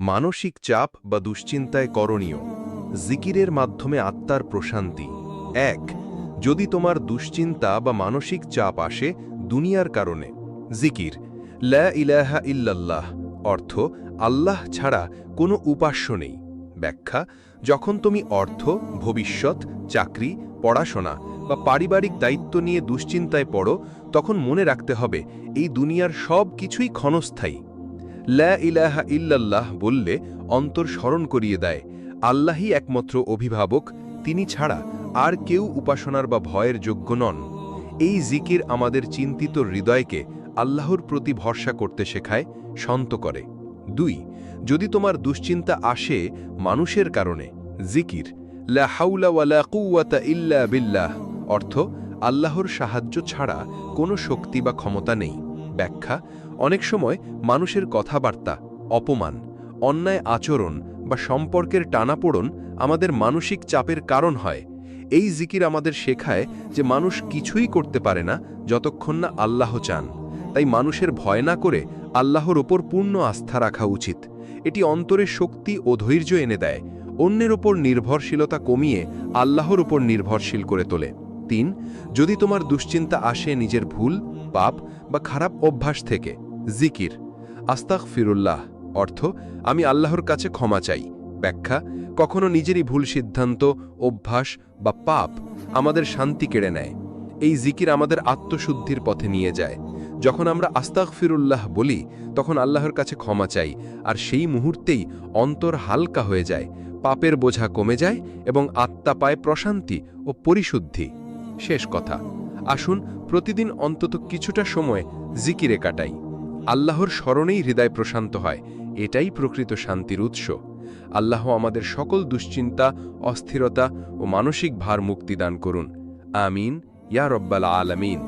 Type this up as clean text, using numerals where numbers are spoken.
মানসিক চাপ বা দুশ্চিন্তায় করণীয় জিকিরের মাধ্যমে আত্মার প্রশান্তি। ১. যদি তোমার দুশ্চিন্তা বা মানসিক চাপ আসে দুনিয়ার কারণে, জিকির লা ইলাহা ইল্লাল্লাহ অর্থ আল্লাহ ছাড়া কোনো উপাস্য নেই। ব্যাখ্যা: যখন তুমি অর্থ, ভবিষ্যৎ, চাকরি, পড়াশোনা বা পারিবারিক দায়িত্ব নিয়ে দুশ্চিন্তায় পড়ো, তখন মনে রাখতে হবে এই দুনিয়ার সব কিছুই ক্ষণস্থায়ী। লা ইলাহা ইল্লাল্লাহ বললে অন্তর স্মরণ করিয়ে দেয় আল্লাহই একমাত্র অভিভাবক, তিনি ছাড়া আর কেউ উপাসনার বা ভয়ের যোগ্য নন। এই জিকির আমাদের চিন্তিত হৃদয়কে আল্লাহর প্রতি ভরসা করতে শেখায়, শান্ত করে। ২. যদি তোমার দুশ্চিন্তা আসে মানুষের কারণে, জিকির লা হাওলা ওয়ালা কুওয়াতা ইল্লা বিল্লাহ অর্থ আল্লাহর সাহায্য ছাড়া কোনো শক্তি বা ক্ষমতা নেই। ব্যাখ্যা: অনেক সময় মানুষের কথাবার্তা, অপমান, অন্যায় আচরণ বা সম্পর্কের টানাপোড়ন আমাদের মানসিক চাপের কারণ হয়। এই জিকির আমাদের শেখায় যে মানুষ কিছুই করতে পারে না যতক্ষণ না আল্লাহ চান। তাই মানুষের ভয় না করে আল্লাহর ওপর পূর্ণ আস্থা রাখা উচিত। এটি অন্তরে শক্তি ও ধৈর্য এনে দেয়, অন্যের ওপর নির্ভরশীলতা কমিয়ে আল্লাহর ওপর নির্ভরশীল করে তোলে। ৩. যদি তোমার দুশ্চিন্তা আসে নিজের ভুল, পাপ বা খারাপ অভ্যাস থেকে, জিকির আস্তাগফিরুল্লাহ অর্থ আমি আল্লাহর কাছে ক্ষমা চাই। ব্যাখ্যা: কখনো নিজেরই ভুল সিদ্ধান্ত, অভ্যাস বা পাপ আমাদের শান্তি কেড়ে নেয়। এই জিকির আমাদের আত্মশুদ্ধির পথে নিয়ে যায়। যখন আমরা আস্তাগফিরুল্লাহ বলি তখন আল্লাহর কাছে ক্ষমা চাই, আর সেই মুহূর্তেই অন্তর হালকা হয়ে যায়, পাপের বোঝা কমে যায় এবং আত্মা পায় প্রশান্তি ও পরিশুদ্ধি। শেষ কথা, আসুন প্রতিদিন অন্তত কিছুটা সময় জিকিরে কাটাই। আল্লাহর স্মরণেই হৃদয় প্রশান্ত হয়, এটাই প্রকৃত শান্তির উৎস। আল্লাহ আমাদের সকল দুশ্চিন্তা, অস্থিরতা ও মানসিক ভার মুক্তি দান করুন। আমিন ইয়া রব্বাল আলামিন।